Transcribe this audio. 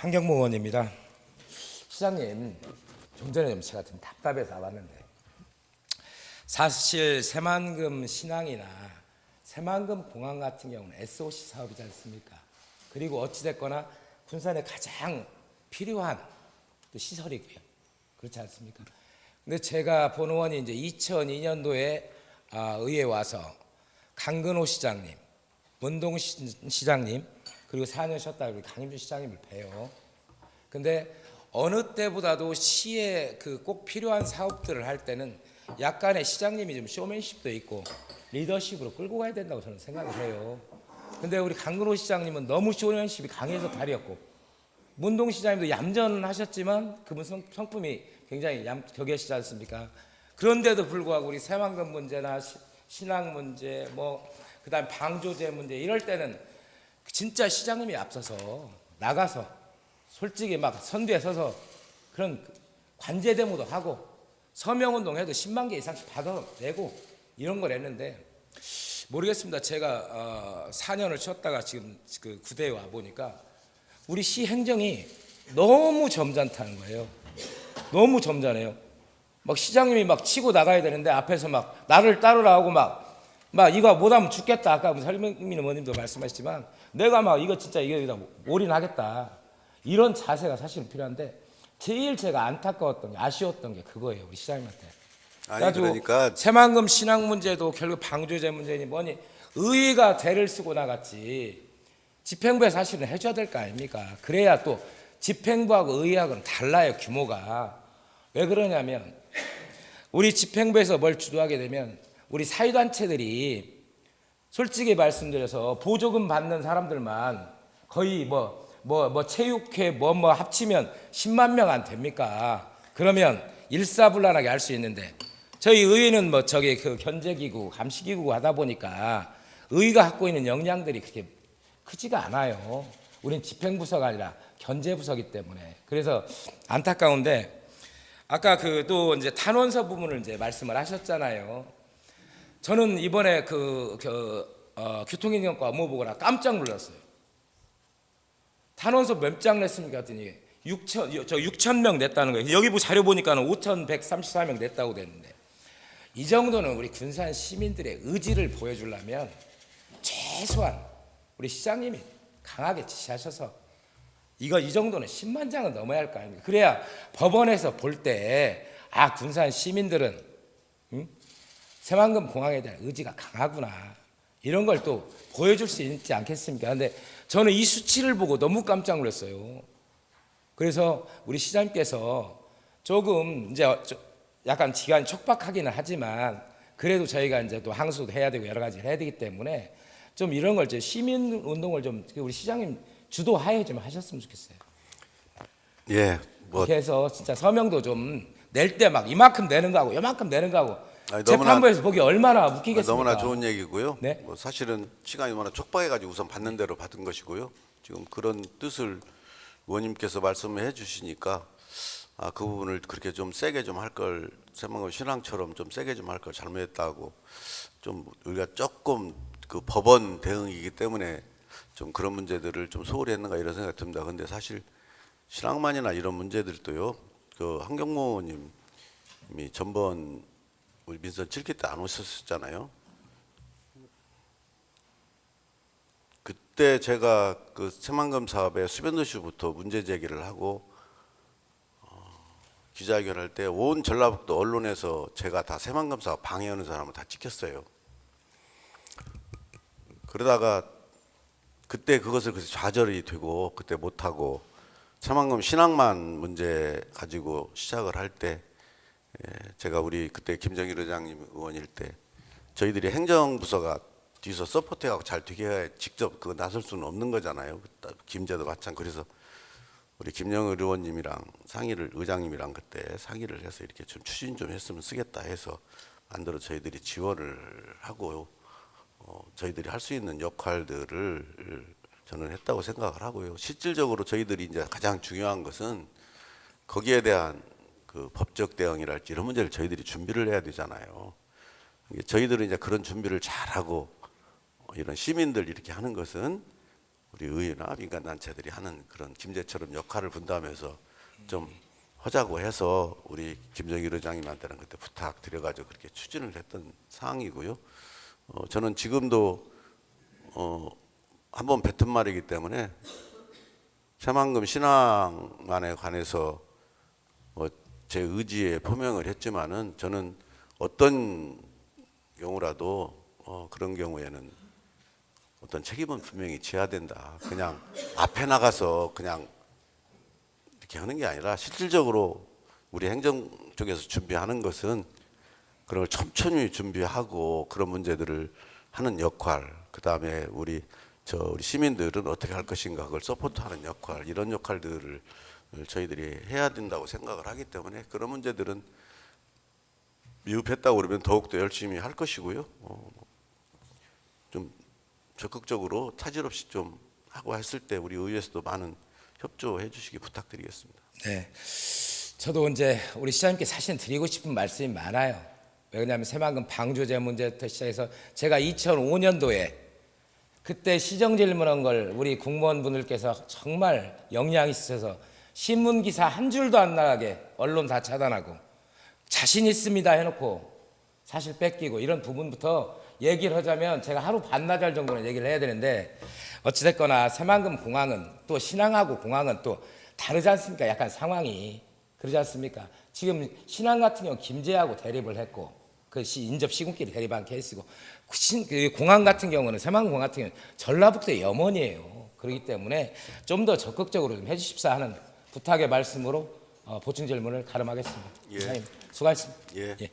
한경모 의원입니다. 시장님, 좀 전에 제가 좀 답답해서 왔는데 사실 새만금 신항이나 새만금 공항 같은 경우는 SOC 사업이지 않습니까? 그리고 어찌됐거나 군산에 가장 필요한 또 시설이고요. 그렇지 않습니까? 근데 제가 본 의원이 이제 2002년도에 의회에 와서 강근호 시장님, 문동 시장님, 그리고 4년 쉬었다가 우리 강임주 시장님을 봬요. 근데 어느 때보다도 시에 그 꼭 필요한 사업들을 할 때는 약간의 시장님이 좀 쇼맨십도 있고 리더십으로 끌고 가야 된다고 저는 생각을 해요. 근데 우리 강근호 시장님은 너무 쇼맨십이 강해서 다리였고, 문동 시장님도 얌전하셨지만 그분 성품이 굉장히 격하시지 않습니까? 그런데도 불구하고 우리 새만금 문제나 신항 문제, 그다음 방조제 문제 이럴 때는 진짜 시장님이 앞서서 나가서 솔직히 막 선두에 서서 그런 관제대모도 하고 서명운동해도 10만 개 이상씩 받아내고 이런 걸 했는데, 모르겠습니다. 제가 4년을 쉬었다가 지금 그 구대에 와 보니까 우리 시 행정이 너무 점잖다는 거예요. 너무 점잖아요. 막 시장님이 막 치고 나가야 되는데 앞에서 막 나를 따르라 하고 막 이거 못하면 죽겠다. 아까 설명민 의원님도 말씀하셨지만 내가 막 이거 진짜 이거 올인하겠다. 이런 자세가 사실 필요한데, 제일 제가 안타까웠던 게, 아쉬웠던 게 그거예요. 우리 시장님한테. 아니 그러니까 새만금 신항 문제도 결국 방조제 문제니 뭐니 의회가 대를 쓰고 나갔지 집행부에 사실은 해줘야 될 거 아닙니까? 그래야 또 집행부하고 의회하고는 달라요, 규모가. 왜 그러냐면 우리 집행부에서 뭘 주도하게 되면 우리 사회단체들이 솔직히 말씀드려서 보조금 받는 사람들만 거의 체육회 합치면 10만 명 안 됩니까? 그러면 일사불란하게 할 수 있는데, 저희 의회는 그 견제기구, 감시기구 하다 보니까 의회가 갖고 있는 역량들이 그렇게 크지가 않아요. 우린 집행부서가 아니라 견제부서기 때문에. 그래서 안타까운데, 아까 또 이제 탄원서 부분을 이제 말씀을 하셨잖아요. 저는 이번에 교통행정과 업무 보고라 깜짝 놀랐어요. 탄원서 몇 장 냈습니까? 했더니 6,000명 냈다는 거예요. 여기 자료 보니까는 5,134명 냈다고 됐는데, 이 정도는 우리 군산 시민들의 의지를 보여주려면 최소한 우리 시장님이 강하게 지시하셔서 이 정도는 10만 장은 넘어야 할 거 아닙니까? 그래야 법원에서 볼 때 군산 시민들은 새만금 공항에 대한 의지가 강하구나, 이런 걸 또 보여줄 수 있지 않겠습니까? 근데 저는 이 수치를 보고 너무 깜짝 놀랐어요. 그래서 우리 시장님께서 조금 이제 약간 기간이 촉박하기는 하지만 그래도 저희가 이제 또 항소도 해야 되고 여러 가지 해야 되기 때문에 좀 이런 걸 시민 운동을 좀 우리 시장님 주도하에 좀 하셨으면 좋겠어요. 예, 그렇게 해서 진짜 서명도 좀 낼 때 막 이만큼 내는 거하고 요만큼 내는 거하고 아니, 재판부에서 보기 얼마나 웃기겠습니까? 너무나 좋은 얘기고요. 네? 사실은 시간이 워낙 촉박해가지고 우선 받는 대로 받은 것이고요. 지금 그런 뜻을 의원님께서 말씀해 주시니까 그 부분을 그렇게 좀 세게 좀 할 걸, 새만금 신항처럼 좀 세게 좀 할 걸 잘못했다고, 좀 우리가 조금 그 법원 대응이기 때문에 좀 그런 문제들을 좀 소홀히 했는가 이런 생각이 듭니다. 근데 사실 신항만이나 이런 문제들도요, 그 한경모 의원님이 전번 우리 민선 7기 때 안 오셨었잖아요. 그때 제가 그 새만금 사업의 수변도시부터 문제 제기를 하고 기자회견할 때 온 전라북도 언론에서 제가 다 새만금 사업 방해하는 사람을 다 찍혔어요. 그러다가 그때 그것을 그래서 좌절이 되고 그때 못하고 새만금 신항만 문제 가지고 시작을 할 때, 제가 우리 그때 김정일 의장님 의원일 때 저희들이 행정부서가 뒤에서 서포트하고 잘 되게 해야 직접 그거 나설 수는 없는 거잖아요. 김제도 마찬가지. 그래서 우리 김영일 의원님이랑 의장님이랑 그때 상의를 해서 이렇게 좀 추진 좀 했으면 쓰겠다 해서 만들어 저희들이 지원을 하고 저희들이 할 수 있는 역할들을 저는 했다고 생각을 하고요. 실질적으로 저희들이 이제 가장 중요한 것은 거기에 대한 그 법적 대응이랄지 이런 문제를 저희들이 준비를 해야 되잖아요. 저희들은 이제 그런 준비를 잘하고 이런 시민들 이렇게 하는 것은 우리 의회나 민간 단체들이 하는 그런 김제처럼 역할을 분담해서 좀 하자고 해서 우리 김정일 의장님한테는 그때 부탁드려가지고 그렇게 추진을 했던 사항이고요. 저는 지금도 한번 뱉은 말이기 때문에 새만금 신앙만에 관해서 제 의지에 표명을 했지만은 저는 어떤 경우라도 그런 경우에는 어떤 책임은 분명히 져야 된다. 그냥 앞에 나가서 그냥 이렇게 하는 게 아니라 실질적으로 우리 행정 쪽에서 준비하는 것은 그걸 촘촘히 준비하고 그런 문제들을 하는 역할, 그 다음에 우리 시민들은 어떻게 할 것인가 그걸 서포트하는 역할, 이런 역할들을 저희들이 해야 된다고 생각을 하기 때문에 그런 문제들은 미흡했다고 그러면 더욱더 열심히 할 것이고요. 좀 적극적으로 타질 없이 좀 하고 했을 때 우리 의회에서도 많은 협조해 주시기 부탁드리겠습니다. 네, 저도 이제 우리 시장님께 사실 드리고 싶은 말씀이 많아요. 왜냐하면 새만금 방조제 문제부터 시작해서 제가 2005년도에 그때 시정 질문한 걸 우리 공무원분들께서 정말 역량이 있어서 신문 기사 한 줄도 안 나가게 언론 다 차단하고 자신 있습니다 해놓고 사실 뺏기고 이런 부분부터 얘기를 하자면 제가 하루 반나절 정도는 얘기를 해야 되는데 어찌됐거나 새만금 공항은 또 신항하고 공항은 또 다르지 않습니까? 약간 상황이 그러지 않습니까? 지금 신항 같은 경우 김제하고 대립을 했고 그 인접 시군끼리 대립한 케이스고 그 공항 같은 경우는 새만금 공항 같은 경우는 전라북도의 염원이에요. 그렇기 때문에 좀 더 적극적으로 좀 해주십사 하는 부탁의 말씀으로 보충 질문을 가름하겠습니다. 예. 시장님 수고하셨습니다. 예. 예.